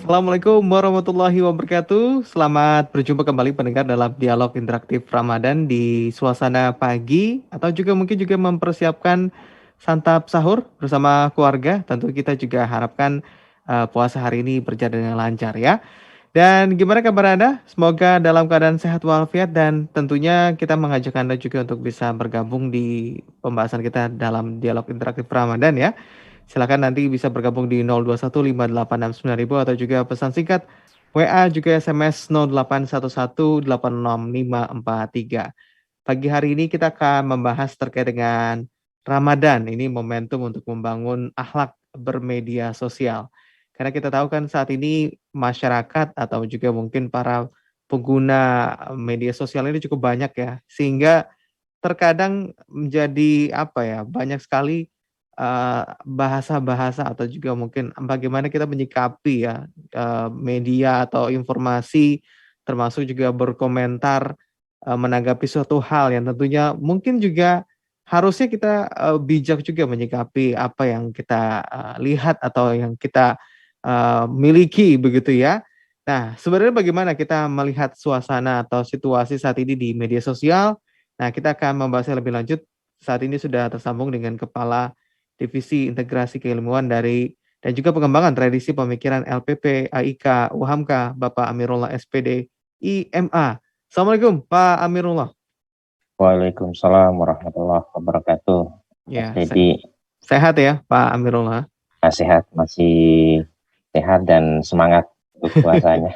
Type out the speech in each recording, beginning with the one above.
Assalamualaikum warahmatullahi wabarakatuh. Selamat berjumpa kembali pendengar dalam dialog interaktif Ramadan di suasana pagi atau juga mungkin juga mempersiapkan santap sahur bersama keluarga. Tentu kita juga harapkan puasa hari ini berjalan dengan lancar ya. Dan gimana kabar Anda? Semoga dalam keadaan sehat walafiat dan tentunya kita mengajak Anda juga untuk bisa bergabung di pembahasan kita dalam dialog interaktif Ramadan ya. Silakan nanti bisa bergabung di 0215869000 atau juga pesan singkat WA juga SMS 0811866543. Pagi hari ini kita akan membahas terkait dengan Ramadan. Ini momentum untuk membangun akhlak bermedia sosial. Karena kita tahu kan saat ini masyarakat atau juga mungkin para pengguna media sosial ini cukup banyak ya. Sehingga terkadang menjadi apa ya, banyak sekali bahasa-bahasa atau juga mungkin bagaimana kita menyikapi ya, media atau informasi termasuk juga berkomentar, menanggapi suatu hal yang tentunya mungkin juga harusnya kita, bijak juga menyikapi apa yang kita, lihat atau yang kita, miliki begitu ya. Nah, sebenarnya bagaimana kita melihat suasana atau situasi saat ini di media sosial? Nah, kita akan membahasnya lebih lanjut. Saat ini sudah tersambung dengan Kepala Divisi Integrasi Keilmuan dari dan juga Pengembangan Tradisi Pemikiran LPP AIK UHAMKA, Bapak Amirullah SPD IMA. Assalamualaikum Pak Amirullah. Waalaikumsalam warahmatullahi wabarakatuh. Mas Ya, Dedi, sehat ya Pak Amirullah? sehat, masih sehat dan semangat untuk puasanya.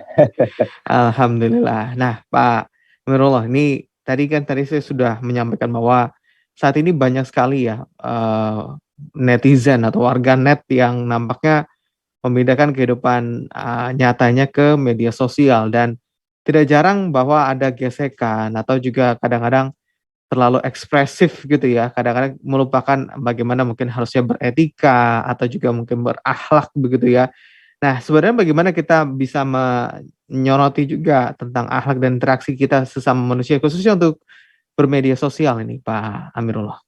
Alhamdulillah. Nah, Pak Amirullah, ini tadi saya sudah menyampaikan bahwa saat ini banyak sekali ya netizen atau warga net yang nampaknya membedakan kehidupan nyatanya ke media sosial dan tidak jarang bahwa ada gesekan atau juga kadang-kadang terlalu ekspresif gitu ya. Kadang-kadang melupakan bagaimana mungkin harusnya beretika atau juga mungkin berakhlak begitu ya. Nah, sebenarnya bagaimana kita bisa menyoroti juga tentang akhlak dan interaksi kita sesama manusia, khususnya untuk bermedia sosial ini, Pak Amirullah?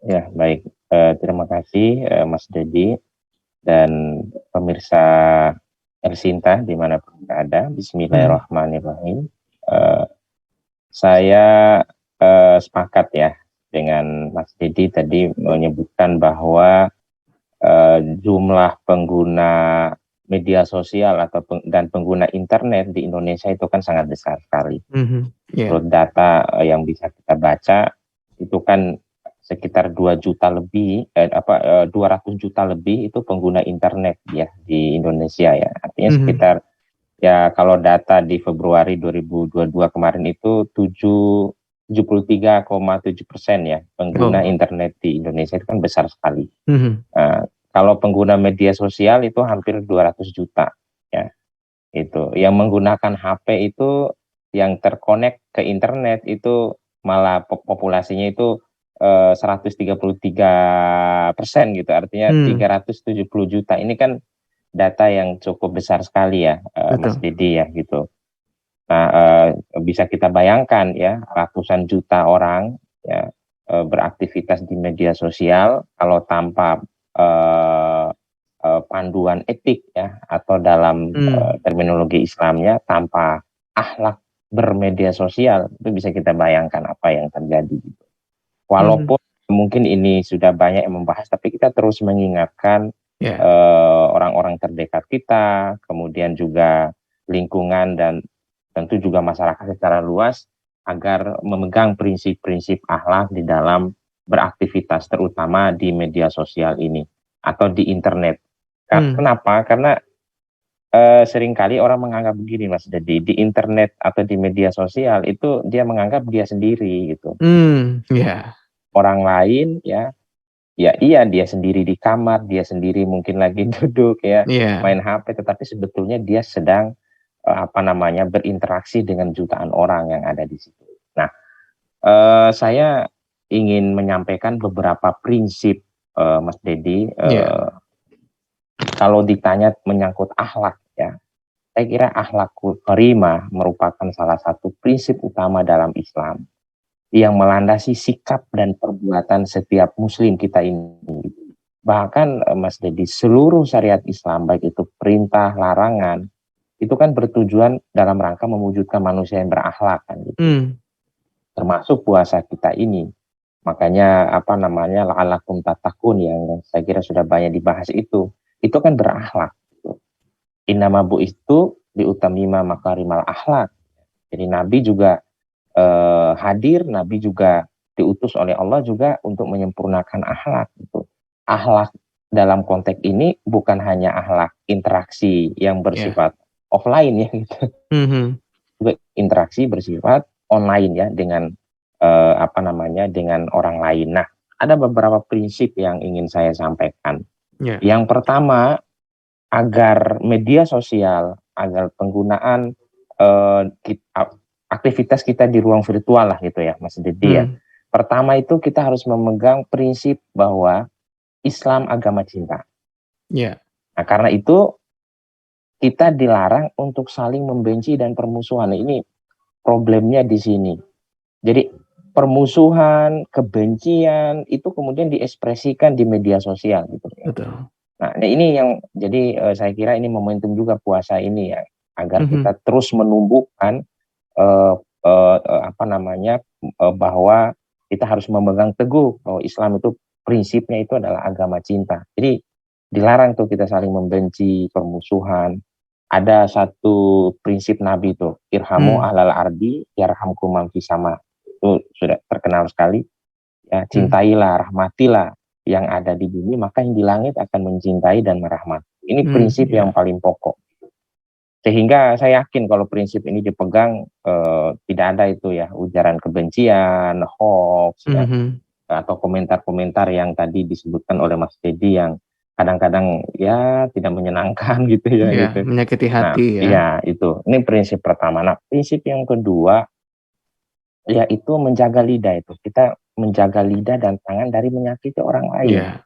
Ya, baik. Terima kasih Mas Dedi dan pemirsa Ersinta dimanapun berada. Mhm, Bismillahirrahmanirrahim. Eh, saya sepakat ya dengan Mas Dedi tadi menyebutkan bahwa jumlah pengguna media sosial atau dan pengguna internet di Indonesia itu kan sangat besar sekali. mhm, iya, Menurut data yang bisa kita baca itu kan sekitar 2 juta lebih 200 juta lebih itu pengguna internet ya di Indonesia ya. Artinya mhm, sekitar ya kalau data di Februari 2022 kemarin itu 73,7% ya pengguna oh, internet di Indonesia itu kan besar sekali. mhm, Nah, kalau pengguna media sosial itu hampir 200 juta ya. Itu yang menggunakan HP itu yang terkonek ke internet itu malah populasinya itu 133% gitu. Artinya mmm, 370 juta. Ini kan data yang cukup besar sekali ya, Mas betul, Dedi ya gitu. Nah, bisa kita bayangkan ya ratusan juta orang ya beraktivitas di media sosial kalau tanpa eh, panduan etik ya atau dalam mmm, terminologi Islamnya tanpa akhlak bermedia sosial itu bisa kita bayangkan apa yang terjadi gitu. mhm, Walaupun mungkin ini sudah banyak yang membahas tapi kita terus mengingatkan iya, orang-orang terdekat kita, kemudian juga lingkungan dan tentu juga masyarakat secara luas agar memegang prinsip-prinsip akhlak di dalam beraktivitas terutama di media sosial ini atau di internet. mmm, Kenapa? Karena seringkali orang menganggap begini Mas Dedi, di internet atau di media sosial itu dia menganggap dia sendiri gitu. iya, Orang lain ya, ya iya dia sendiri di kamar, dia sendiri mungkin lagi duduk ya, iya, main HP tetapi sebetulnya dia sedang berinteraksi dengan jutaan orang yang ada di situ. Nah, saya ingin menyampaikan beberapa prinsip Mas Dedi iya, kalau ditanya menyangkut akhlak ya. Saya kira akhlakul karimah merupakan salah satu prinsip utama dalam Islam yang melandasi sikap dan perbuatan setiap muslim kita ini. Bahkan Mas Dedi, seluruh syariat Islam, baik itu perintah, larangan, itu kan bertujuan dalam rangka mewujudkan manusia yang berakhlak kan gitu. Termasuk puasa kita ini. Makanya apa namanya la'alakum tattaqun yang saya kira sudah banyak dibahas itu kan berakhlak. Gitu. Innama bu'istu liutamima makarimal akhlak. Jadi Nabi juga hadir, Nabi juga diutus oleh Allah juga untuk menyempurnakan akhlak. Gitu. Akhlak dalam konteks ini bukan hanya akhlak interaksi yang bersifat offline ya gitu. Juga interaksi bersifat online ya dengan apa namanya dengan orang lain. Nah, ada beberapa prinsip yang ingin saya sampaikan. Yang pertama, agar media sosial, agar penggunaan aktivitas kita di ruang virtual lah gitu ya, Mas Dedi ya. Pertama itu kita harus memegang prinsip bahwa Islam agama cinta. Nah, karena itu kita dilarang untuk saling membenci dan permusuhan. Nah, ini problemnya di sini. Jadi permusuhan, kebencian itu kemudian diekspresikan di media sosial gitu ya. Betul. Nah, ini yang jadi saya kira ini momentum juga puasa ini ya, agar kita terus menumbuhkan apa namanya bahwa kita harus memegang teguh bahwa Islam itu prinsipnya itu adalah agama cinta. Jadi dilarang tuh kita saling membenci, permusuhan. Ada satu prinsip Nabi itu, irhamu ahlal ardi yarhamkum man fis sama. Itu sudah terkenal sekali. Ya, cintailah, rahmatilah yang ada di bumi, maka yang di langit akan mencintai dan merahmati. Ini prinsip yang paling pokok. Sehingga saya yakin kalau prinsip ini dipegang, tidak ada itu ya ujaran kebencian, hoax, ya, atau komentar-komentar yang tadi disebutkan oleh Mas Dedi yang kadang-kadang ya tidak menyenangkan gitu ya. Gitu. Menyakiti Nah, hati ya. iya itu. Ini prinsip pertama. Nah, prinsip yang kedua yaitu menjaga lidah itu. Kita menjaga lidah dan tangan dari menyakiti orang lain.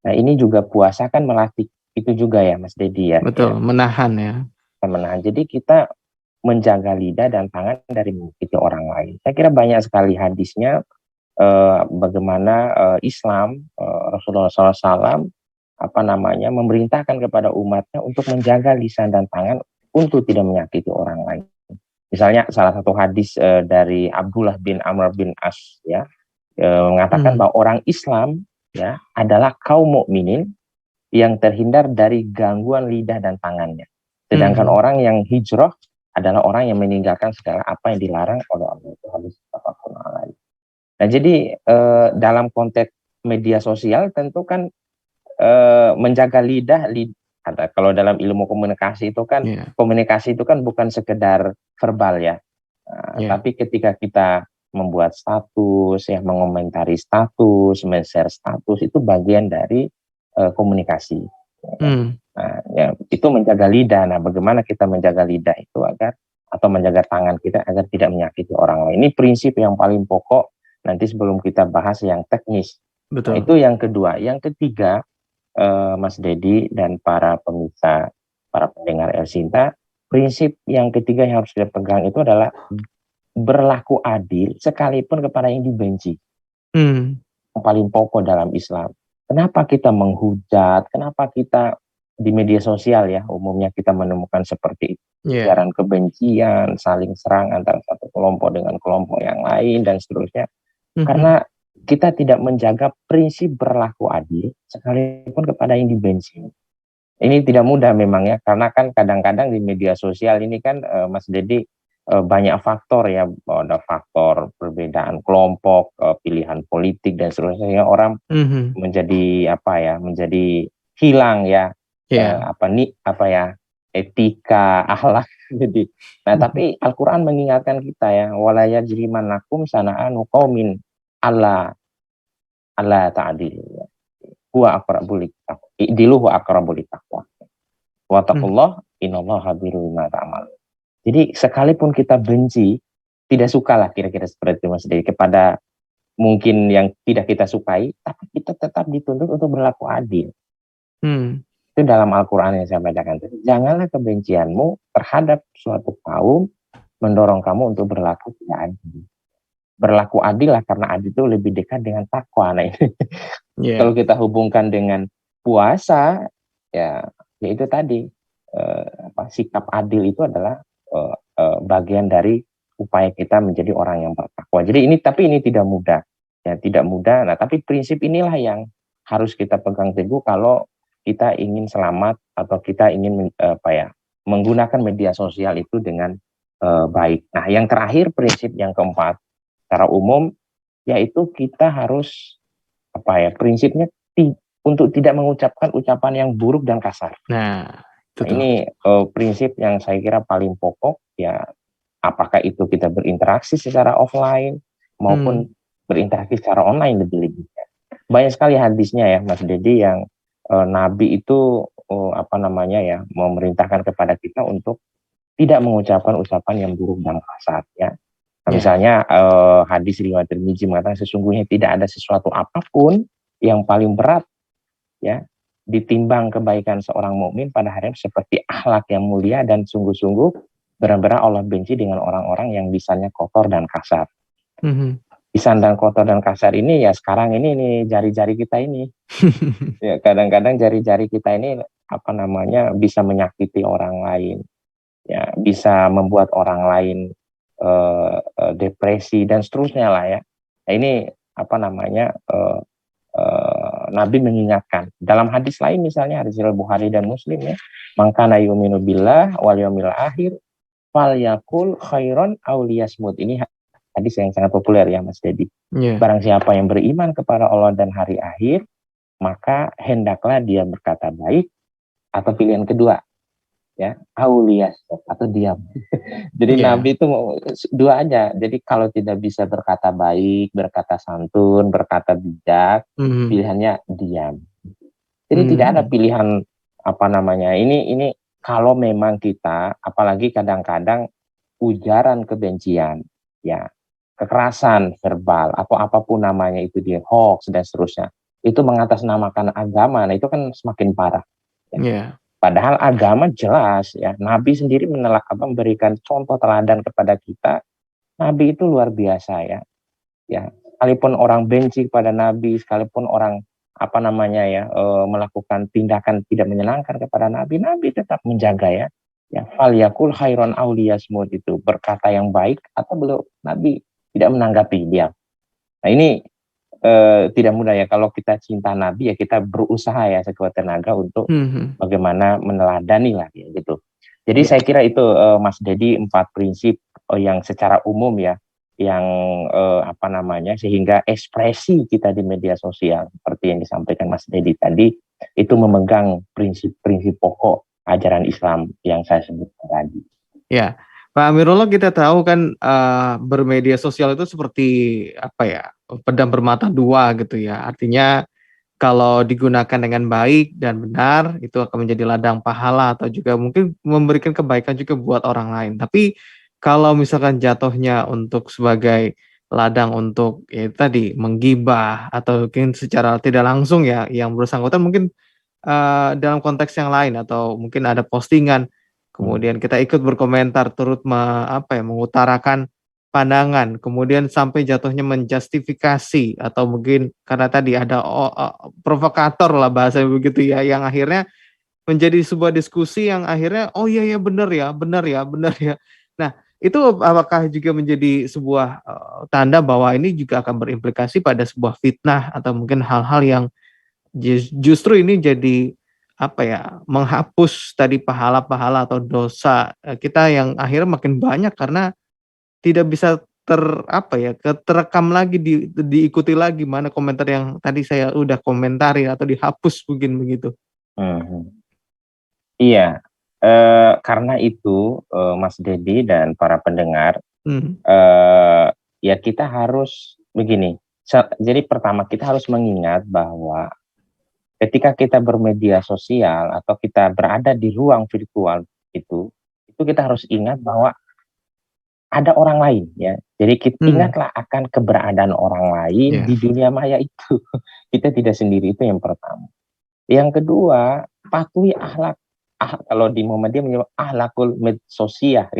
Nah, ini juga puasa kan melatih itu juga ya Mas Dedi ya. Betul, ya. Menahan ya. Menahan. Jadi kita menjaga lidah dan tangan dari menyakiti orang lain. Saya kira banyak sekali hadisnya bagaimana Islam Rasulullah SAW apa namanya memerintahkan kepada umatnya untuk menjaga lisan dan tangan untuk tidak menyakiti orang lain. Misalnya salah satu hadis dari Abdullah bin Amr bin As ya mengatakan bahwa orang Islam ya adalah kaum mukminin yang terhindar dari gangguan lidah dan tangannya. Sedangkan orang yang hijrah adalah orang yang meninggalkan segala apa yang dilarang oleh Allah itu harus apapun lain. Nah, jadi dalam konteks media sosial tentu kan menjaga lidah kalau dalam ilmu komunikasi itu kan komunikasi itu kan bukan sekedar verbal ya. Tapi ketika kita membuat status ya, mengomentari status, men-share status itu bagian dari komunikasi. Nah, ya, itu menjaga lidah. Nah, bagaimana kita menjaga lidah itu agar atau menjaga tangan kita agar tidak menyakiti orang lain. Ini prinsip yang paling pokok. Nanti sebelum kita bahas yang teknis. Betul. Nah, itu yang kedua. Yang ketiga, Mas Dedi dan para pemirsa, para pendengar El Sinta, prinsip yang ketiga yang harus kita pegang itu adalah berlaku adil sekalipun kepada yang dibenci. Yang paling pokok dalam Islam. Kenapa kita menghujat? Kenapa kita di media sosial ya umumnya kita menemukan seperti itu, ujaran kebencian, saling serang antara satu kelompok dengan kelompok yang lain dan seterusnya. Karena kita tidak menjaga prinsip berlaku adil sekalipun kepada yang dibenci. Ini tidak mudah memang ya, karena kan kadang-kadang di media sosial ini kan Mas Dedi banyak faktor ya, ada faktor perbedaan kelompok, pilihan politik dan seterusnya, sehingga orang menjadi apa ya, menjadi hilang ya, etika, akhlak. Jadi, nah tapi Al-Quran mengingatkan kita ya, wala yajrimannakum sana'anu qaumin alla ta'dil. Huwa aqrabu littaqwa. I'dilu huwa aqrabu littaqwa. Wa taqullah innallaha khabirun bima ta'malun. Jadi sekalipun kita benci, tidak suka lah kira-kira seperti itu Mas Dedi, kepada mungkin yang tidak kita sukai, tapi kita tetap dituntut untuk berlaku adil. Itu dalam Al-Quran yang saya bacakan. Janganlah kebencianmu terhadap suatu kaum mendorong kamu untuk berlaku tidak adil. berlaku adil lah, karena adil itu lebih dekat dengan takwa. Nah, ini kalau kita hubungkan dengan puasa, ya itu tadi, sikap adil itu adalah bagian dari upaya kita menjadi orang yang bertakwa. Jadi tapi ini tidak mudah, ya tidak mudah. Nah, tapi prinsip inilah yang harus kita pegang teguh kalau kita ingin selamat atau kita ingin menggunakan media sosial itu dengan baik. Nah, yang terakhir, prinsip yang keempat secara umum, yaitu kita harus prinsipnya untuk tidak mengucapkan ucapan yang buruk dan kasar. Nah, ini prinsip yang saya kira paling pokok, ya, apakah itu kita berinteraksi secara offline maupun berinteraksi secara online lebih-lebihnya. Banyak sekali hadisnya ya Mas Dedi yang Nabi itu memerintahkan kepada kita untuk tidak mengucapkan ucapan yang buruk dan kasar, ya. Nah, misalnya hadis riwayat Tirmidzi mengatakan sesungguhnya tidak ada sesuatu apapun yang paling berat, ya, ditimbang kebaikan seorang mukmin pada hari seperti akhlak yang mulia, dan sungguh-sungguh benar-benar Allah benci dengan orang-orang yang lisannya kotor dan kasar. Lisan dan kotor dan kasar ini ya sekarang ini jari-jari kita ini. Ya, kadang-kadang jari-jari kita ini bisa menyakiti orang lain, ya, bisa membuat orang lain depresi dan seterusnya lah, ya. Nah, ini Nabi mengingatkan dalam hadis lain, misalnya hadis riwayat Bukhari dan Muslim, ya, man kana yu'minu billah wal yaumil akhir falyakul khairan aw liyasmut. Ini hadis yang sangat populer ya Mas Dedi. Barang siapa yang beriman kepada Allah dan hari akhir, maka hendaklah dia berkata baik, atau pilihan kedua, ya, aulias atau diam. Jadi Nabi itu dua aja. Jadi kalau tidak bisa berkata baik, berkata santun, berkata bijak, pilihannya diam. Jadi tidak ada pilihan ini kalau memang kita, apalagi kadang-kadang ujaran kebencian, ya, kekerasan verbal atau apapun namanya itu, dia hoax dan seterusnya, itu mengatasnamakan agama. Nah, itu kan semakin parah, ya. Padahal agama jelas, ya, Nabi sendiri memberikan contoh teladan kepada kita. Nabi itu luar biasa, ya. Ya, sekalipun orang benci kepada Nabi, sekalipun orang melakukan tindakan tidak menyenangkan kepada Nabi, Nabi tetap menjaga, ya. Ya, falyakul khairon aw liyasmut, itu berkata yang baik atau belum, Nabi tidak menanggapi, diam. Nah, ini tidak mudah, ya. Kalau kita cinta Nabi, ya kita berusaha, ya, sekuat tenaga untuk bagaimana meneladani lah, ya, gitu. Jadi saya kira itu Mas Dedi 4 prinsip yang secara umum, ya, yang sehingga ekspresi kita di media sosial seperti yang disampaikan Mas Dedi tadi itu memegang prinsip-prinsip pokok ajaran Islam yang saya sebutkan tadi. Ya, Pak Amirullah, kita tahu kan bermedia sosial itu seperti pedang bermata dua gitu, ya. Artinya kalau digunakan dengan baik dan benar, itu akan menjadi ladang pahala atau juga mungkin memberikan kebaikan juga buat orang lain. Tapi kalau misalkan jatuhnya untuk sebagai ladang untuk tadi menggibah atau mungkin secara tidak langsung, ya, yang bersangkutan mungkin dalam konteks yang lain atau mungkin ada postingan, kemudian kita ikut berkomentar turut mengutarakan pandangan, kemudian sampai jatuhnya menjustifikasi atau mungkin karena tadi ada provokator lah bahasa begitu, ya, yang akhirnya menjadi sebuah diskusi yang akhirnya iya benar ya. Nah, itu apakah juga menjadi sebuah tanda bahwa ini juga akan berimplikasi pada sebuah fitnah atau mungkin hal-hal yang justru ini jadi menghapus tadi pahala-pahala atau dosa kita yang akhirnya makin banyak karena tidak bisa terekam lagi, diikuti lagi mana komentar yang tadi saya udah komentari atau dihapus mungkin begitu. Iya, karena itu Mas Dedi dan para pendengar, ya kita harus begini. Jadi pertama kita harus mengingat bahwa ketika kita bermedia sosial atau kita berada di ruang virtual itu kita harus ingat bahwa ada orang lain, ya. Jadi kita ingatlah akan keberadaan orang lain di dunia maya itu. Kita tidak sendiri, itu yang pertama. Yang kedua, patuhi akhlak. Kalau di Muhammadiyah menyebut akhlakul medsosial,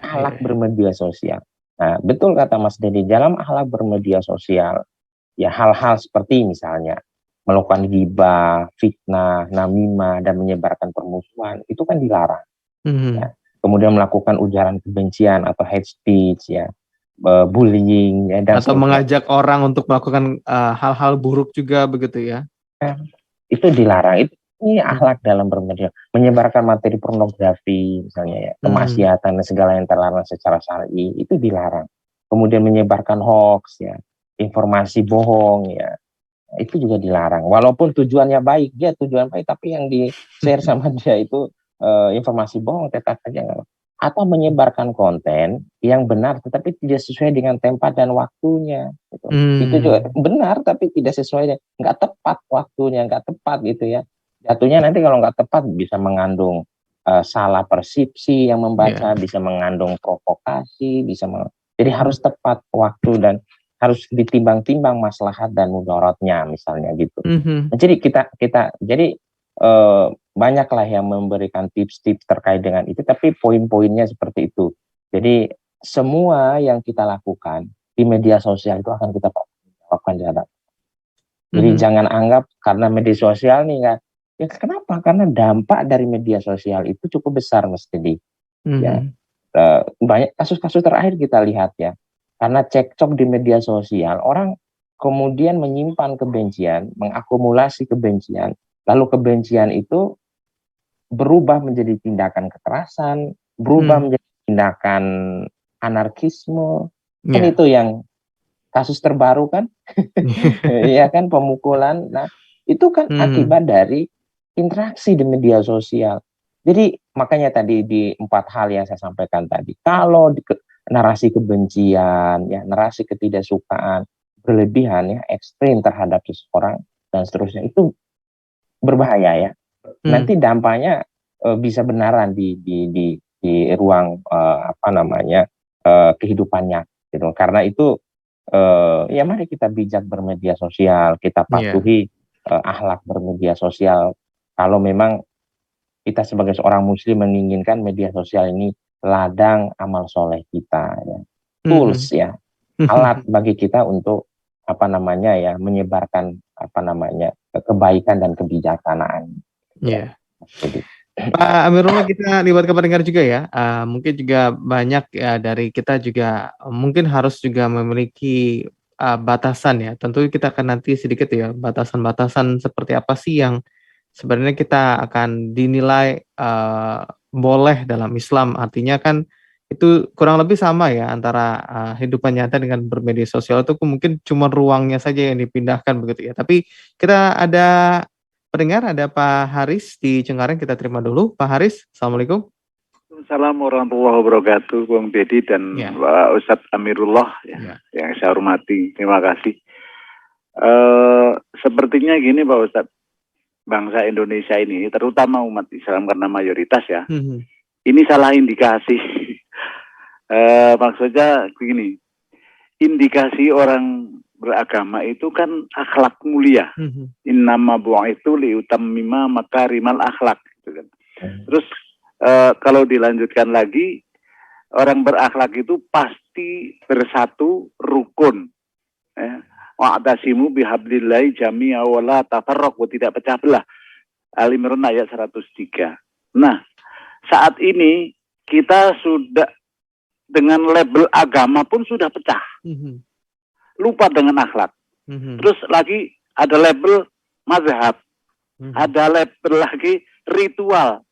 akhlak bermedia sosial. Nah, betul kata Mas Dedi, dalam akhlak bermedia sosial, ya hal-hal seperti misalnya melakukan ghibah, fitnah, namimah, dan menyebarkan permusuhan, itu kan dilarang. Mhm. Ya. Kemudian melakukan ujaran kebencian atau hate speech, ya, bullying, ya, dan Atau seterusnya. mengajak orang untuk melakukan hal-hal buruk juga begitu ya? Itu dilarang. Ini Mhm. akhlak dalam bermedia. Menyebarkan materi pornografi, misalnya ya, Mhm. kemaksiatan dan segala yang terlarang secara syar'i, itu dilarang. Kemudian menyebarkan hoax, ya, informasi bohong, ya, itu juga dilarang. Walaupun tujuannya baik, dia tujuan baik, tapi yang di share sama dia itu informasi bohong, tetap saja nggak. Atau menyebarkan konten yang benar, tetapi tidak sesuai dengan tempat dan waktunya. Gitu. Itu juga benar, tapi tidak sesuai, nggak tepat waktunya, nggak tepat gitu ya. Jatuhnya nanti kalau nggak tepat bisa mengandung salah persepsi yang membaca, Iya. bisa mengandung provokasi, jadi harus tepat waktu dan harus ditimbang-timbang maslahat dan mudaratnya misalnya gitu. Mhm. Nah, jadi jadi banyaklah yang memberikan tips-tips terkait dengan itu, tapi poin-poinnya seperti itu. Jadi semua yang kita lakukan di media sosial itu akan kita lakukan di hadapan. Jadi Mhm. jangan anggap karena media sosial nih kan. Ya kenapa? Karena dampak dari media sosial itu cukup besar Mas Dedi. Ya, Mhm. banyak kasus-kasus terakhir kita lihat ya. Karena cekcok di media sosial, orang kemudian menyimpan kebencian, mengakumulasi kebencian, lalu kebencian itu berubah menjadi tindakan kekerasan, berubah Mhm. menjadi tindakan anarkisme. Kan Iya. itu yang kasus terbaru kan, ya kan, pemukulan. Nah, itu kan Mhm. akibat dari interaksi di media sosial. Jadi makanya tadi di 4 hal yang saya sampaikan tadi, kalau narasi kebencian, ya, narasi ketidaksukaan berlebihan, ya, ekstrim terhadap seseorang dan seterusnya, itu berbahaya ya. Mhm. Nanti dampaknya bisa benaran di ruang apa namanya kehidupan nyata gitu. Karena itu ya mari kita bijak bermedia sosial, kita Iya. patuhi akhlak bermedia sosial. Kalau memang kita sebagai seorang muslim menginginkan media sosial ini ladang amal soleh kita, ya. Tools Mhm. ya, alat bagi kita untuk apa namanya ya, menyebarkan apa namanya kebaikan dan kebijaksanaan. Ya, Iya. jadi Pak Amirullah, kita libatkan pendengar juga ya, mungkin juga banyak ya dari kita juga mungkin harus juga memiliki, batasan ya. Tentu kita akan nanti sedikit ya, batasan-batasan seperti apa sih yang sebenarnya kita akan dinilai, boleh dalam Islam. Artinya kan itu kurang lebih sama ya antara, kehidupan nyata dengan bermedia sosial itu mungkin cuma ruangnya saja yang dipindahkan begitu ya. Tapi kita ada pendengar, ada Pak Haris di Cengkareng, kita terima dulu. Pak Haris, Assalamualaikum. Assalamualaikum warahmatullahi wabarakatuh, Bang Dedi dan Ya, Ustadz Amirullah ya, ya. yang saya hormati. Terima kasih. Sepertinya gini Pak Ustadz, bangsa Indonesia ini, terutama umat Islam karena mayoritas ya, Mhm. ini salah indikasi. Maksudnya begini, indikasi orang beragama itu kan akhlak mulia. Mhm. Innama bu'itsu liutammima makarimal akhlak. Gitu kan. Terus kalau dilanjutkan lagi, orang berakhlak itu pasti bersatu rukun. Wa'tasimu bihablillahi jami'a wa la tafarraqu, tidak pecah belah. Ali Imran ayat 103. Nah, saat ini kita sudah dengan label agama pun sudah pecah. Mhm. Lupa dengan akhlak. Mhm. Terus lagi ada label mazhab. Mhm. Ada label lagi ritual.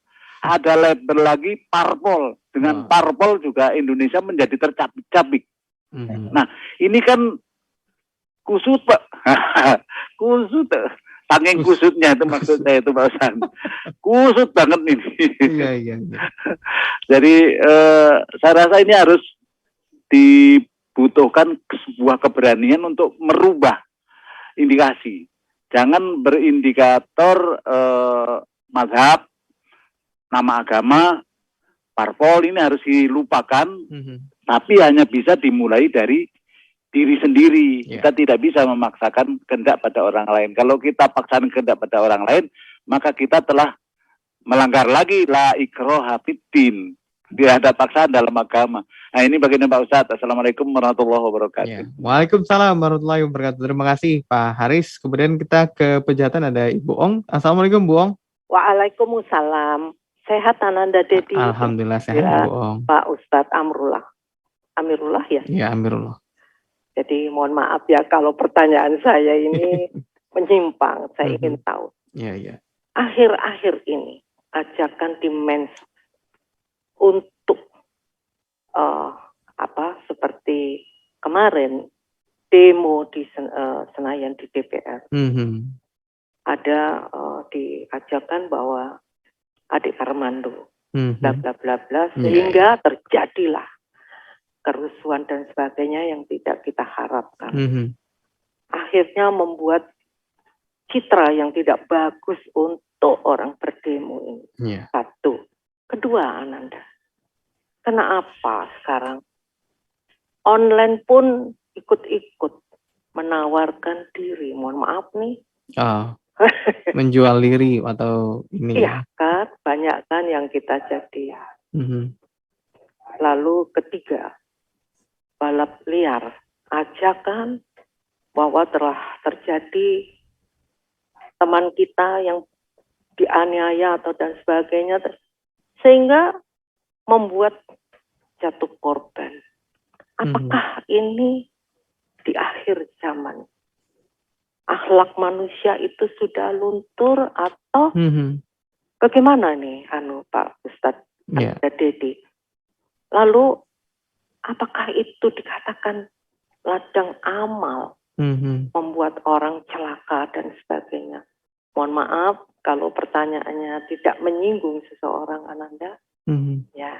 Ada label lagi parpol. Dengan Wah. parpol juga Indonesia menjadi tercabik-cabik. Mhm. Nah, ini kan kusut, Pak. Kusut. Saking kusutnya itu maksud saya itu Pak Hasan. Kusut banget ini. Iya, iya, iya. Jadi saya rasa ini harus dibutuhkan sebuah keberanian untuk merubah indikasi. Jangan berindikator mazhab, nama agama, parpol, ini harus dilupakan. Tapi hanya bisa dimulai dari diri sendiri. Yeah. Kita tidak bisa memaksakan kehendak pada orang lain. Kalau kita paksakan kehendak pada orang lain, maka kita telah melanggar lagi la ikraha fiddin. tidak ada paksaan dalam agama. Nah ini bagian Pak Ustadz. Assalamualaikum warahmatullahi wabarakatuh. Ya. Waalaikumsalam warahmatullahi wabarakatuh. Terima kasih Pak Haris. Kemudian kita ke Pejaten ada Ibu Ong. Assalamualaikum Bu Ong. Waalaikumsalam. Sehat Ananda Dedi. Alhamdulillah sehat Ya, Bu Ong. Pak Ustadz Amirullah ya. Ya Amirullah. Jadi mohon maaf ya kalau pertanyaan saya ini menyimpang. Saya ingin tahu. Iya. Akhir-akhir ini ajakan di Men's untuk seperti kemarin demo di Senayan di DPR. Ada diajarkan bahwa adik Armando bla bla bla bla sehingga terjadilah kerusuhan dan sebagainya yang tidak kita harapkan. Akhirnya membuat citra yang tidak bagus untuk orang berdemo ini. Satu. Kedua, Ananda, kenapa sekarang online pun ikut-ikut menawarkan diri? Mohon maaf nih. Menjual diri atau ini? Iya kan, banyak kan yang kita jadi. Lalu ketiga, balap liar. Ajakan bahwa telah terjadi teman kita yang dianiaya atau dan sebagainya, sehingga membuat jatuh korban. Apakah ini di akhir zaman? Akhlak manusia itu sudah luntur atau bagaimana nih Pak Ustadz Dedi? Lalu apakah itu dikatakan ladang amal membuat orang celaka dan sebagainya? Mohon maaf kalau pertanyaannya tidak menyinggung seseorang, Ananda. Ya.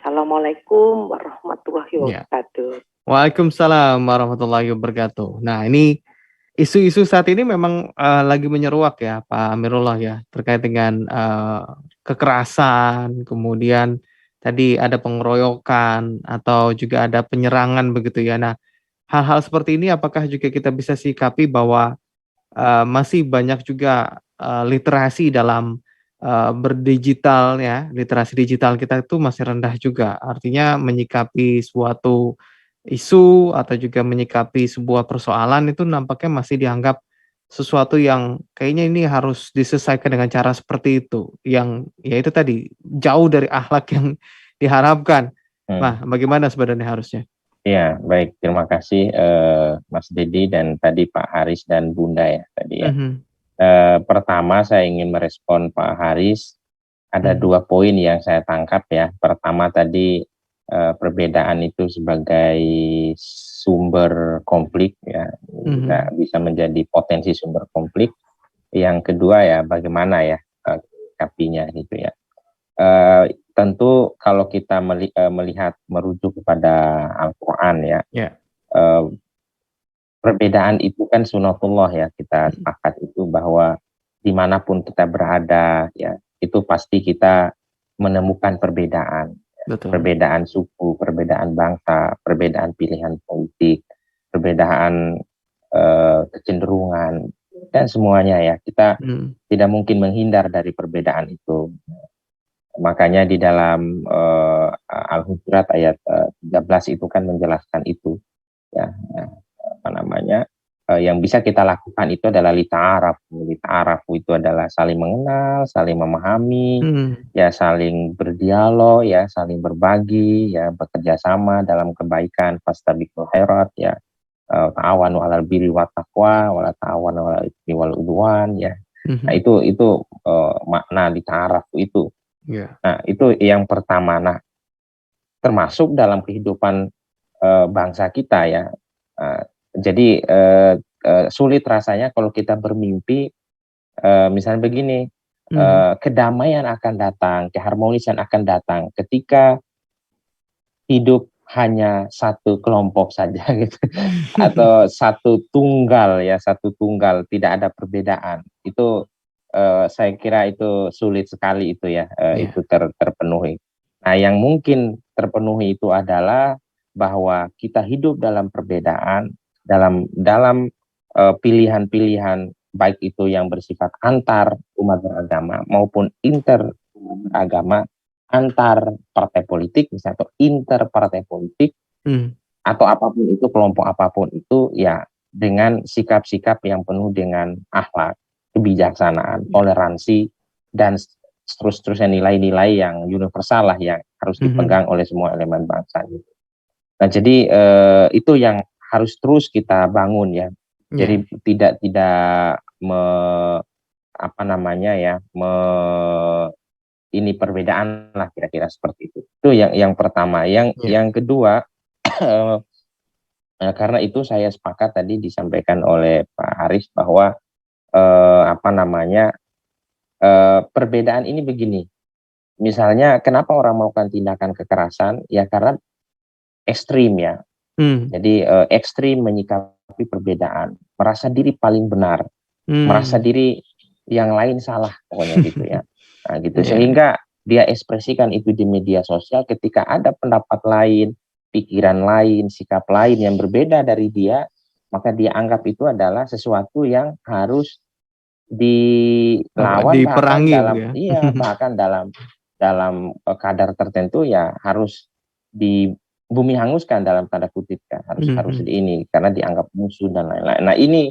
Assalamualaikum warahmatullahi wabarakatuh. Waalaikumsalam warahmatullahi wabarakatuh. Nah, ini isu-isu saat ini memang lagi menyeruak ya Pak Amirullah ya, terkait dengan kekerasan, kemudian tadi ada pengeroyokan atau juga ada penyerangan begitu ya. Nah, hal-hal seperti ini apakah juga kita bisa sikapi bahwa masih banyak juga literasi dalam berdigital ya, literasi digital kita itu masih rendah juga. Artinya menyikapi suatu isu atau juga menyikapi sebuah persoalan itu nampaknya masih dianggap sesuatu yang kayaknya ini harus diselesaikan dengan cara seperti itu, yang ya itu tadi jauh dari akhlak yang diharapkan. Nah, bagaimana sebenarnya harusnya? Ya, baik. Terima kasih Mas Dedi dan tadi Pak Haris dan Bunda ya tadi ya. Pertama saya ingin merespon Pak Haris. Ada dua poin yang saya tangkap ya. Pertama tadi perbedaan itu sebagai sumber konflik ya, bisa menjadi potensi sumber konflik. Yang kedua ya bagaimana ya sikapinya gitu ya. Tentu kalau kita melihat merujuk kepada Al-Quran ya, perbedaan itu kan sunatullah ya, kita sepakat itu bahwa dimanapun kita berada ya, itu pasti kita menemukan perbedaan. Betul. Perbedaan suku, perbedaan bangsa, perbedaan pilihan politik, perbedaan kecenderungan, dan semuanya ya, kita tidak mungkin menghindar dari perbedaan itu. Makanya di dalam Al-Hujurat ayat 13 itu kan menjelaskan itu ya, yang bisa kita lakukan itu adalah lita'arafu itu adalah saling mengenal, saling memahami, ya saling berdialog, ya saling berbagi, ya bekerja sama dalam kebaikan, fastabiqul khairat ya, ta'awanu 'alal birri wat taqwa wa la ta'awanu 'alal itsmi wal udwan ya. Nah, itu makna lita'arafu itu. Nah, itu yang pertama. Nah, termasuk dalam kehidupan bangsa kita ya. Jadi sulit rasanya kalau kita bermimpi misalnya begini, kedamaian akan datang, keharmonisan akan datang ketika hidup hanya satu kelompok saja gitu, atau satu tunggal tidak ada perbedaan. Itu saya kira itu sulit sekali itu ya, itu terpenuhi. Nah, yang mungkin terpenuhi itu adalah bahwa kita hidup dalam perbedaan, dalam pilihan-pilihan baik itu yang bersifat antar umat beragama maupun inter umat beragama, antar partai politik misalnya atau inter partai politik Hmm. atau apapun itu, kelompok apapun itu, ya dengan sikap-sikap yang penuh dengan akhlak, kebijaksanaan, toleransi, dan seterusnya nilai-nilai yang universal lah yang harus dipegang oleh semua elemen bangsa gitu. Nah, jadi itu yang harus terus kita bangun ya. Jadi tidak apa namanya ya, ini perbedaan lah kira-kira seperti itu. Itu yang pertama. Yang kedua, karena itu saya sepakat tadi disampaikan oleh Pak Haris bahwa apa namanya, perbedaan ini begini. Misalnya kenapa orang melakukan tindakan kekerasan? Ya karena ekstrim ya. Jadi ekstrim menyikapi perbedaan, merasa diri paling benar, merasa diri yang lain salah, pokoknya gitu ya. Nah, gitu. Sehingga dia ekspresikan itu di media sosial ketika ada pendapat lain, pikiran lain, sikap lain yang berbeda dari dia, maka dia anggap itu adalah sesuatu yang harus dilawan, bahkan diperangi dalam ya. bahkan dalam kadar tertentu ya harus di bumi hanguskan dalam tanda kutip kan, harus di ini karena dianggap musuh dan lain-lain. Nah, ini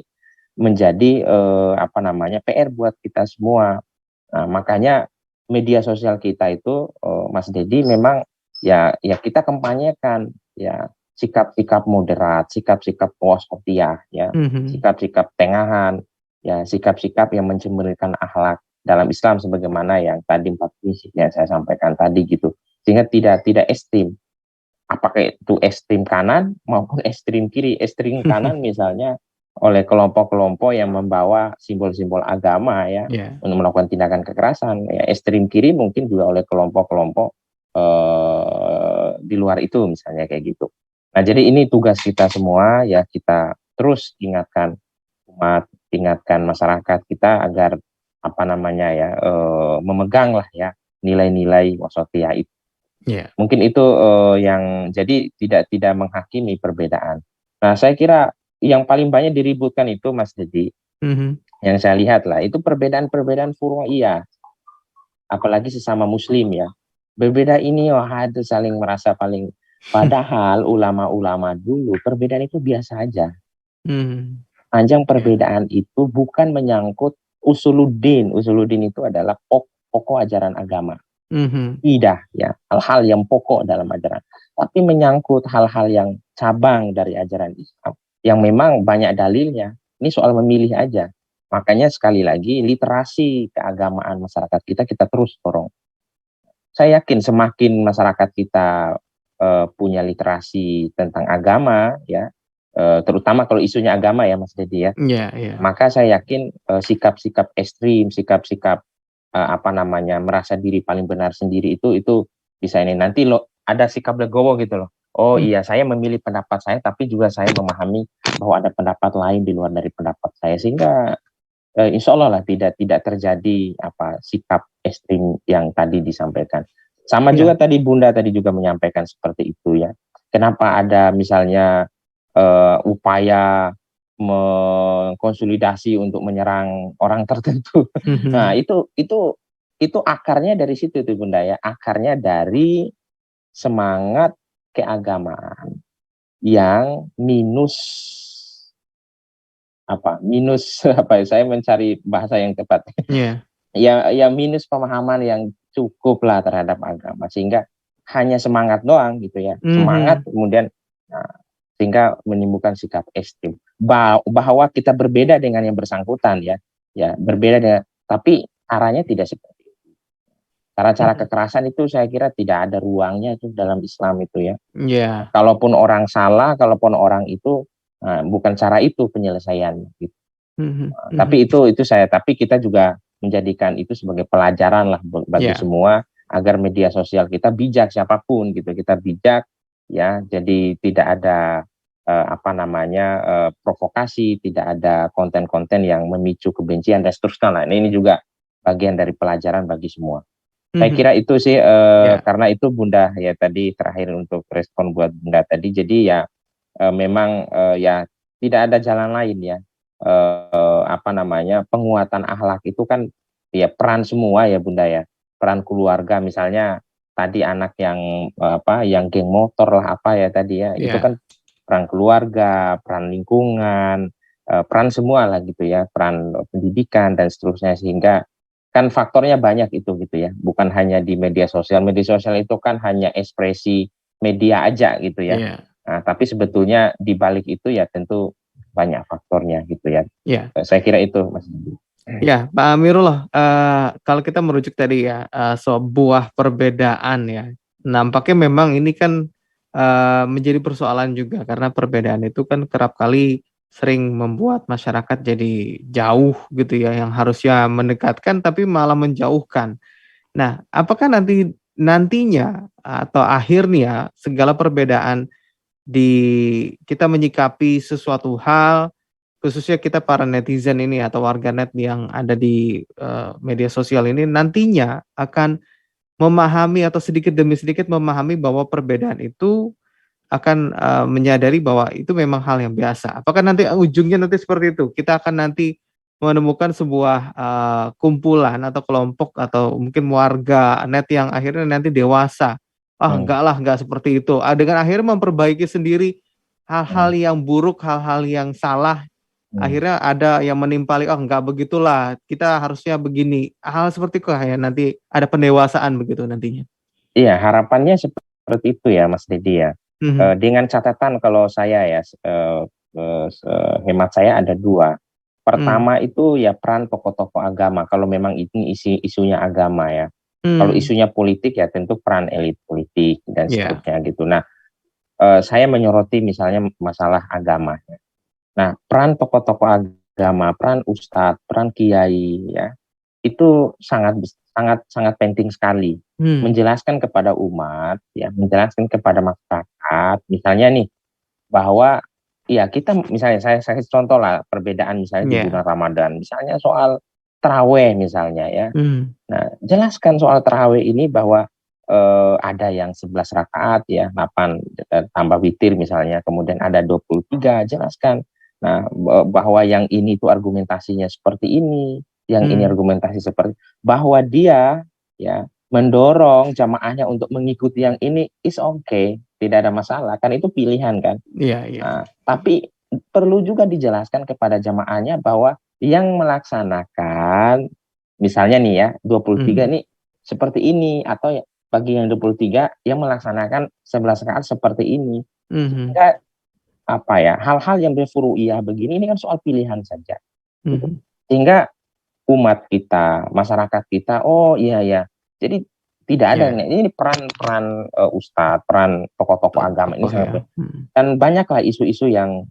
menjadi apa namanya PR buat kita semua. Nah, makanya media sosial kita itu Mas Dedi memang ya kita kampanyekan ya sikap-sikap moderat, sikap-sikap wasatiyah ya, sikap-sikap tengahan, ya sikap-sikap yang mencemurkan akhlak dalam Islam sebagaimana yang tadi 4 prinsip yang saya sampaikan tadi gitu. Sehingga tidak ekstrim. Apakah itu ekstrim kanan maupun ekstrim kiri. Ekstrim kanan misalnya oleh kelompok-kelompok yang membawa simbol-simbol agama ya untuk melakukan tindakan kekerasan. Ya, ekstrim kiri mungkin juga oleh kelompok-kelompok di luar itu misalnya kayak gitu. Nah, jadi ini tugas kita semua ya, kita terus ingatkan umat, ingatkan masyarakat kita agar apa namanya ya, memegang lah ya nilai-nilai wasatiyah itu. Mungkin itu yang jadi tidak menghakimi perbedaan. Nah, saya kira yang paling banyak diributkan itu Mas Dedi, yang saya lihat lah itu perbedaan-perbedaan furu'iyah, apalagi sesama Muslim ya. Berbeda ini itu saling merasa paling, padahal ulama-ulama dulu perbedaan itu biasa aja. Panjang perbedaan itu bukan menyangkut usuluddin. Usuluddin itu adalah pokok ajaran agama. Tidak ya, hal-hal yang pokok dalam ajaran, tapi menyangkut hal-hal yang cabang dari ajaran Islam yang memang banyak dalilnya. Ini soal memilih aja. Makanya sekali lagi literasi keagamaan masyarakat kita terus dorong. Saya yakin semakin masyarakat kita punya literasi tentang agama ya, terutama kalau isunya agama ya Mas Dedi ya, maka saya yakin sikap-sikap ekstrim, sikap-sikap apa namanya merasa diri paling benar sendiri itu bisa ini nanti ada sikap legowo gitu loh. Oh iya, saya memilih pendapat saya, tapi juga saya memahami bahwa ada pendapat lain di luar dari pendapat saya, sehingga insya Allah lah tidak terjadi apa sikap ekstrim yang tadi disampaikan. Sama juga tadi Bunda tadi juga menyampaikan seperti itu ya. Kenapa ada misalnya upaya mengkonsolidasi untuk menyerang orang tertentu. Nah, itu akarnya dari situ tuh Bunda ya. Akarnya dari semangat keagamaan yang minus apa ya, saya mencari bahasa yang tepat. Ya minus pemahaman yang cukup lah terhadap agama, sehingga hanya semangat doang gitu ya. Semangat kemudian sehingga menimbulkan sikap ekstrim bahwa kita berbeda dengan yang bersangkutan ya berbeda dengan, tapi arahnya tidak seperti itu. Cara-cara kekerasan itu saya kira tidak ada ruangnya itu dalam Islam itu ya. Kalaupun orang salah, kalaupun orang itu bukan cara itu penyelesaiannya gitu. Tapi tapi kita juga menjadikan itu sebagai pelajaran lah bagi semua, agar media sosial kita bijak, siapapun gitu, kita bijak ya, jadi tidak ada apa namanya provokasi, tidak ada konten-konten yang memicu kebencian dan seterusnya lah. Ini juga bagian dari pelajaran bagi semua. Saya kira itu sih karena itu Bunda ya tadi terakhir untuk respon buat Bunda tadi. Jadi ya memang ya tidak ada jalan lain ya, apa namanya penguatan akhlak itu kan ya peran semua ya Bunda ya, peran keluarga misalnya. tadi anak yang yang geng motor lah tadi ya, itu Iya. kan peran keluarga, peran lingkungan, peran semua lah gitu ya, peran pendidikan dan seterusnya, sehingga kan faktornya banyak itu gitu ya, bukan hanya di media sosial. Media sosial itu kan hanya ekspresi media aja gitu ya. Iya. Nah, tapi sebetulnya di balik itu ya tentu banyak faktornya gitu ya. Iya. Saya kira itu Mas Didi. Ya, Pak Amirullah, kalau kita merujuk tadi ya, sebuah perbedaan ya, nampaknya memang ini kan menjadi persoalan juga karena perbedaan itu kan kerap kali sering membuat masyarakat jadi jauh gitu ya, yang harusnya mendekatkan tapi malah menjauhkan. Nah, apakah nantinya atau akhirnya segala perbedaan di kita menyikapi sesuatu hal, khususnya kita para netizen ini atau warganet yang ada di media sosial ini nantinya akan memahami atau sedikit demi sedikit memahami bahwa perbedaan itu akan menyadari bahwa itu memang hal yang biasa. Apakah nanti ujungnya nanti seperti itu? Kita akan nanti menemukan sebuah kumpulan atau kelompok atau mungkin warga net yang akhirnya nanti dewasa. Ah, enggak lah, enggak seperti itu. Dengan akhirnya memperbaiki sendiri hal-hal yang buruk, hal-hal yang salah. Akhirnya ada yang menimpali, oh enggak begitulah, kita harusnya begini. Hal seperti itu ya nanti ada pendewasaan begitu nantinya. Iya, harapannya seperti itu ya Mas Dedi ya. Dengan catatan kalau saya ya, hemat saya ada dua. Pertama itu ya peran tokoh-tokoh agama, kalau memang ini isunya agama ya. Kalau isunya politik ya tentu peran elit politik dan seterusnya gitu. Nah, saya menyoroti misalnya masalah agama. Nah, peran tokoh-tokoh agama, peran ustadz, peran kiai ya, itu sangat penting sekali. Menjelaskan kepada umat ya, menjelaskan kepada masyarakat, misalnya nih bahwa ya kita misalnya saya contoh lah perbedaan misalnya di bulan Ramadan, misalnya soal taraweh misalnya ya. Nah, jelaskan soal taraweh ini bahwa ada yang 11 rakaat ya, 8 tambah witir misalnya, kemudian ada 23, jelaskan. Nah, bahwa yang ini itu argumentasinya seperti ini, yang ini argumentasi seperti, bahwa dia ya mendorong jamaahnya untuk mengikuti yang ini is okay, tidak ada masalah, kan itu pilihan kan. Nah, tapi perlu juga dijelaskan kepada jamaahnya bahwa yang melaksanakan misalnya nih ya 23 nih seperti ini, atau bagi yang 23 yang melaksanakan 11 rakaat seperti ini. Sehingga hal-hal yang berfuru'iyah begini ini kan soal pilihan saja. Gitu. Sehingga umat kita, masyarakat kita, oh iya ya. Jadi tidak ada ini peran ustadz, peran tokoh-tokoh agama ini sangat dan banyaklah isu-isu yang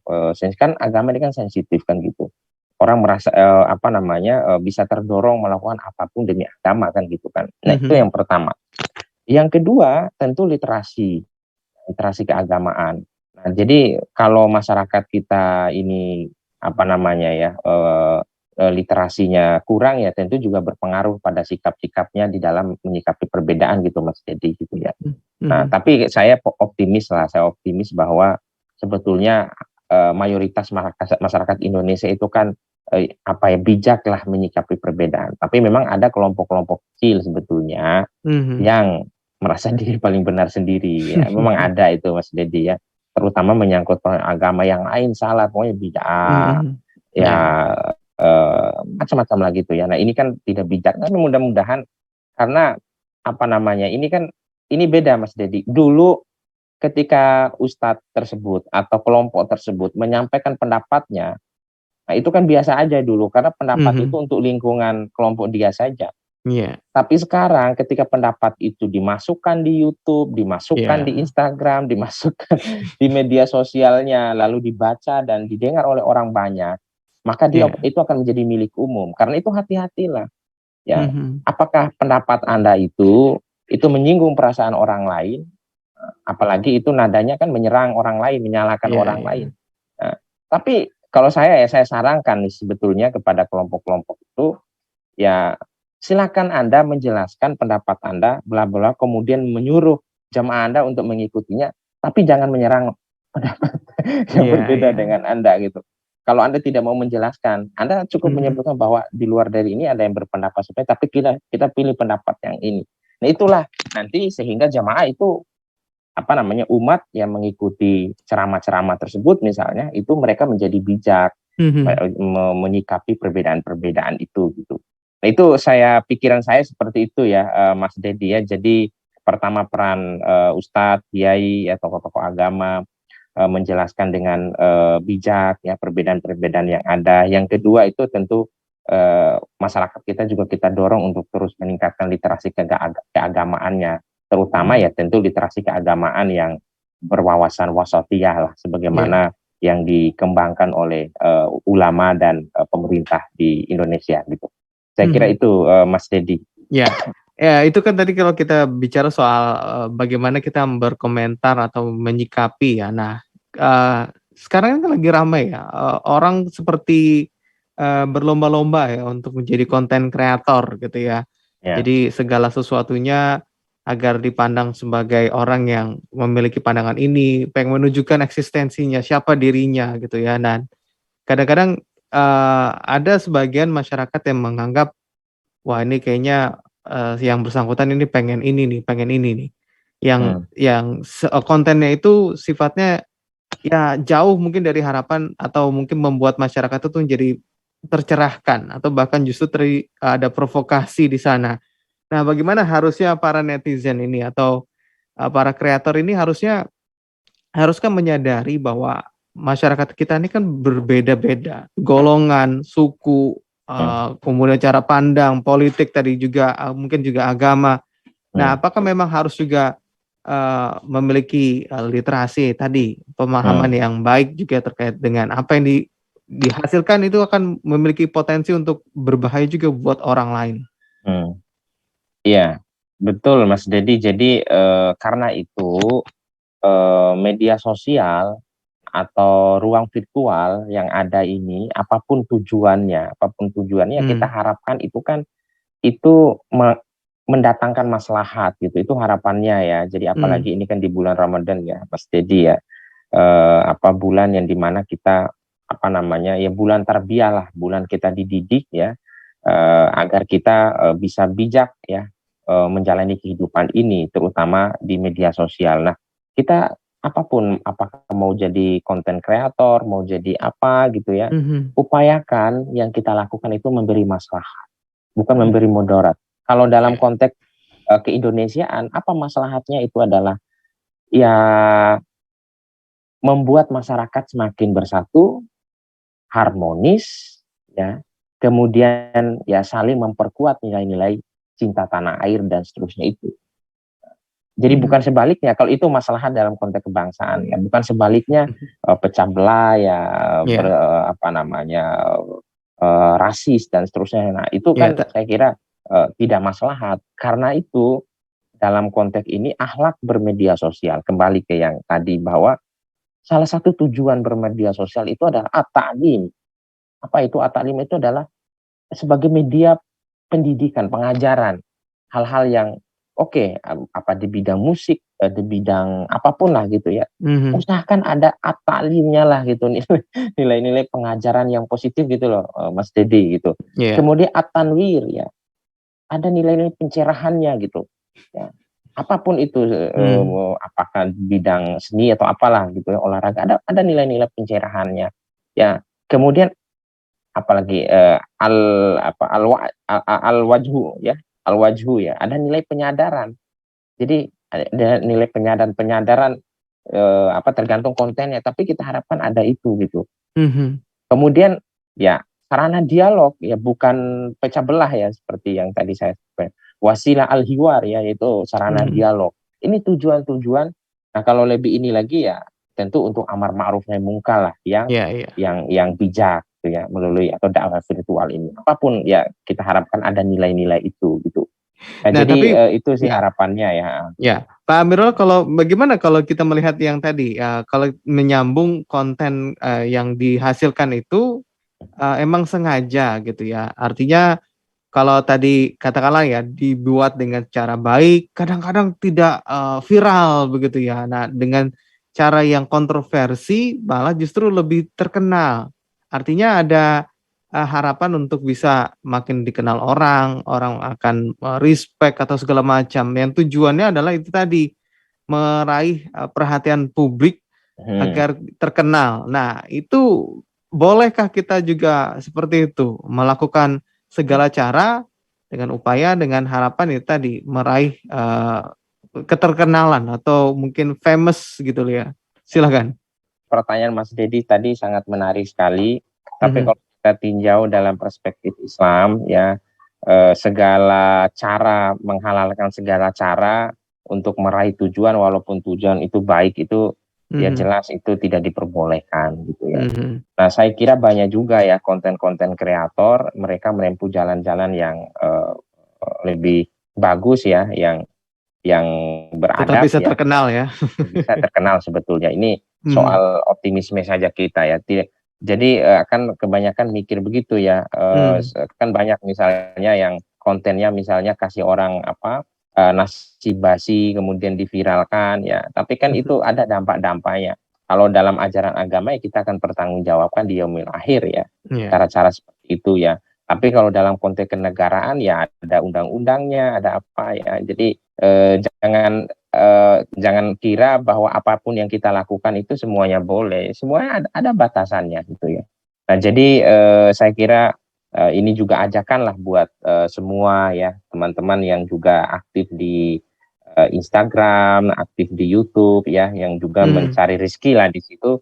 kan agama ini kan sensitif kan gitu. Orang merasa bisa terdorong melakukan apapun demi agama kan gitu kan. Nah, itu yang pertama. Yang kedua tentu literasi keagamaan. Nah, jadi kalau masyarakat kita ini literasinya kurang ya tentu juga berpengaruh pada sikap-sikapnya di dalam menyikapi perbedaan gitu Mas Dedi gitu ya. Nah, tapi saya optimis bahwa sebetulnya mayoritas masyarakat Indonesia itu kan bijak lah menyikapi perbedaan. Tapi memang ada kelompok-kelompok kecil sebetulnya yang merasa diri paling benar sendiri ya. Memang ada itu Mas Dedi ya. Terutama menyangkut agama yang lain salah, pokoknya bid'ah macam-macam lah gitu ya. Nah, ini kan tidak bijak, tapi mudah-mudahan karena ini beda Mas Dedi. Dulu ketika ustadz tersebut atau kelompok tersebut menyampaikan pendapatnya, nah itu kan biasa aja dulu karena pendapat itu untuk lingkungan kelompok dia saja. Tapi sekarang ketika pendapat itu dimasukkan di YouTube, dimasukkan di Instagram, dimasukkan di media sosialnya, lalu dibaca dan didengar oleh orang banyak, maka dia itu akan menjadi milik umum. Karena itu hati-hatilah. Ya, apakah pendapat Anda itu menyinggung perasaan orang lain? Apalagi itu nadanya kan menyerang orang lain, menyalahkan orang lain. Nah, tapi kalau saya sarankan nih sebetulnya kepada kelompok-kelompok itu, ya silakan Anda menjelaskan pendapat Anda, bla bla, kemudian menyuruh jamaah Anda untuk mengikutinya, tapi jangan menyerang pendapat yang berbeda dengan Anda gitu. Kalau Anda tidak mau menjelaskan, Anda cukup menyebutkan bahwa di luar dari ini ada yang berpendapat seperti, tapi kita pilih pendapat yang ini. Nah itulah nanti sehingga jamaah itu umat yang mengikuti ceramah-ceramah tersebut misalnya itu mereka menjadi bijak menyikapi perbedaan-perbedaan itu gitu. Nah itu pikiran saya seperti itu ya Mas Dedi ya. Jadi pertama peran Ustadz, Kiai ya tokoh-tokoh agama menjelaskan dengan bijak ya perbedaan-perbedaan yang ada. Yang kedua itu tentu masyarakat kita juga kita dorong untuk terus meningkatkan literasi keagamaannya, terutama ya tentu literasi keagamaan yang berwawasan wasatiyah lah sebagaimana yang dikembangkan oleh ulama dan pemerintah di Indonesia gitu. Saya kira itu Mas Dedi. Ya. Ya, itu kan tadi kalau kita bicara soal bagaimana kita berkomentar atau menyikapi ya. Nah, sekarang kan lagi ramai ya, orang seperti berlomba-lomba ya untuk menjadi konten kreator gitu ya. Jadi segala sesuatunya agar dipandang sebagai orang yang memiliki pandangan ini, pengen menunjukkan eksistensinya, siapa dirinya gitu ya. Dan kadang-kadang ada sebagian masyarakat yang menganggap, wah ini kayaknya yang bersangkutan ini pengen ini nih. Yang kontennya itu sifatnya ya jauh mungkin dari harapan atau mungkin membuat masyarakat itu menjadi tercerahkan atau bahkan justru ada provokasi di sana. Nah, bagaimana harusnya para netizen ini atau para kreator ini haruskah menyadari bahwa masyarakat kita ini kan berbeda-beda, golongan, suku, kemudian cara pandang, politik tadi juga mungkin juga agama. Nah, apakah memang harus juga memiliki literasi tadi, pemahaman yang baik juga terkait dengan apa yang dihasilkan itu akan memiliki potensi untuk berbahaya juga buat orang lain. Iya, betul Mas Dedi. Jadi karena itu media sosial atau ruang virtual yang ada ini, apapun tujuannya kita harapkan itu kan itu mendatangkan maslahat gitu. Itu harapannya ya. Jadi apalagi ini kan di bulan Ramadan ya, Mas Dedi ya. Bulan yang dimana kita ya bulan tarbiyah lah, bulan kita dididik ya agar kita bisa bijak ya menjalani kehidupan ini, terutama di media sosial. Nah, kita apapun, apakah mau jadi konten kreator, mau jadi apa gitu ya, upayakan yang kita lakukan itu memberi maslahat, bukan memberi mudarat. Kalau dalam konteks keindonesiaan, apa maslahatnya itu adalah ya membuat masyarakat semakin bersatu, harmonis, ya, kemudian ya saling memperkuat nilai-nilai cinta tanah air dan seterusnya itu. Jadi bukan sebaliknya, kalau itu masalah dalam konteks kebangsaan ya, bukan sebaliknya pecah belah ya, rasis dan seterusnya. Nah itu kan saya kira tidak maslahat. Karena itu dalam konteks ini akhlak bermedia sosial, kembali ke yang tadi bahwa salah satu tujuan bermedia sosial itu adalah at-ta'lim. Apa itu at-ta'lim? Itu adalah sebagai media pendidikan, pengajaran, hal-hal yang apa di bidang musik, di bidang apapun lah gitu ya. Usahakan ada at-ta'limnya lah gitu, nilai-nilai pengajaran yang positif gitu loh, Mas Dedi gitu. Kemudian at-tanwir ya, ada nilai-nilai pencerahannya gitu. Ya. Apapun itu, apakah bidang seni atau apalah gitu ya, olahraga, ada nilai-nilai pencerahannya. Ya, kemudian apalagi al-wajhu ya, al-wajhu ya, ada nilai penyadaran. Jadi ada nilai penyadaran tergantung kontennya, tapi kita harapkan ada itu gitu. Kemudian ya sarana dialog ya, bukan pecah belah ya, seperti yang tadi saya sebutkan. Wasilah al-hiwar ya, yaitu sarana dialog. Ini tujuan-tujuan. Nah, kalau lebih ini lagi ya tentu untuk amar ma'ruf nahi mungkar lah yang bijak gitu ya, melalui atau dakwah virtual ini. Apapun ya kita harapkan ada nilai-nilai itu gitu. Nah, jadi tapi, itu sih harapannya ya. Ya, Pak Amirul, bagaimana kalau kita melihat yang tadi, kalau menyambung konten yang dihasilkan itu emang sengaja gitu ya. Artinya kalau tadi katakanlah ya dibuat dengan cara baik, kadang-kadang tidak viral begitu ya. Nah, dengan cara yang kontroversi malah justru lebih terkenal. Artinya ada harapan untuk bisa makin dikenal orang, orang akan, respect atau segala macam, yang tujuannya adalah itu tadi, meraih, perhatian publik Hmm. agar terkenal. Nah, itu bolehkah kita juga seperti itu, melakukan segala cara dengan upaya, dengan harapan itu tadi, meraih, keterkenalan atau mungkin famous gitu loh ya? Silakan. Pertanyaan Mas Dedi tadi sangat menarik sekali. Tapi Mhm, kalau kita tinjau dalam perspektif Islam, ya segala cara menghalalkan segala cara untuk meraih tujuan, walaupun tujuan itu baik, itu ya mhm, jelas itu tidak diperbolehkan gitu ya. mhm, Nah, saya kira banyak juga ya konten-konten kreator, mereka menempuh jalan-jalan yang lebih bagus ya, yang tetap beradab bisa ya, terkenal ya? bisa terkenal sebetulnya. Ini Mhm, soal optimisme saja kita ya. Jadi kan kebanyakan mikir begitu ya. mmm, Kan banyak misalnya yang kontennya misalnya kasih orang apa nasi basi kemudian diviralkan ya. Tapi kan mhm, itu ada dampak-dampaknya. Kalau dalam ajaran agama ya kita akan pertanggungjawabkan di yaumil akhir ya. iya, Cara-cara seperti itu ya. Tapi kalau dalam konteks kenegaraan ya ada undang-undangnya, ada apa ya. Jadi jangan kira bahwa apapun yang kita lakukan itu semuanya boleh, semuanya ada batasannya gitu ya. Nah jadi saya kira ini juga ajakan lah buat semua ya teman-teman yang juga aktif di Instagram, aktif di YouTube ya, yang juga mhm, mencari rezeki lah di situ,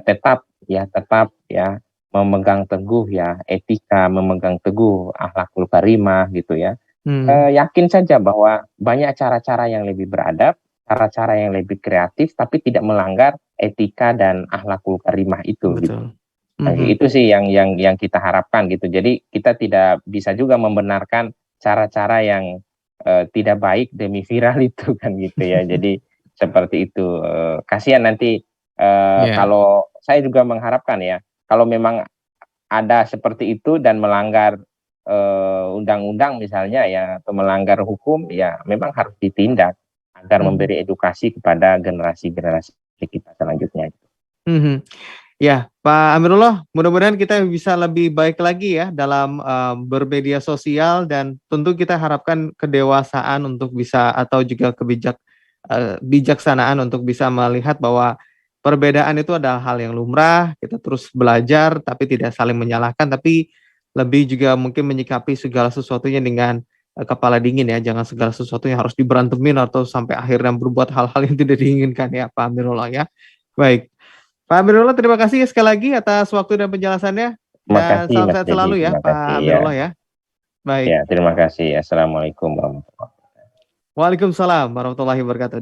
tetap ya memegang teguh ya etika, memegang teguh akhlakul karimah gitu ya. mmm, Yakin saja bahwa banyak cara-cara yang lebih beradab, cara-cara yang lebih kreatif, tapi tidak melanggar etika dan akhlakul karimah itu gitu. betul, Nah, mhm, itu sih yang kita harapkan gitu. Jadi kita tidak bisa juga membenarkan cara-cara yang tidak baik demi viral itu kan gitu ya. Jadi seperti itu. Kasihan nanti iya, kalau saya juga mengharapkan ya, kalau memang ada seperti itu dan melanggar undang-undang misalnya ya atau melanggar hukum ya memang harus ditindak agar mhm, memberi edukasi kepada generasi-generasi kita selanjutnya. mhm. Ya, Pak Amirullah, mudah-mudahan kita bisa lebih baik lagi ya dalam, bermedia sosial dan tentu kita harapkan kedewasaan untuk bisa atau juga bijaksanaan untuk bisa melihat bahwa perbedaan itu adalah hal yang lumrah, kita terus belajar tapi tidak saling menyalahkan, tapi lebih juga mungkin menyikapi segala sesuatunya dengan, kepala dingin ya, jangan segala sesuatunya harus diberantemin atau sampai akhirnya berbuat hal-hal yang tidak diinginkan ya, Pak Amirullah ya. Baik. Pak Amirullah, terima kasih sekali lagi atas waktu dan penjelasannya, Terima dan kasih salam Mas sehat Dedi, selalu ya terima kasih Pak ya. Amirullah ya. Baik. Ya, terima kasih. Assalamualaikum warahmatullahi wabarakatuh. Waalaikumsalam warahmatullahi wabarakatuh.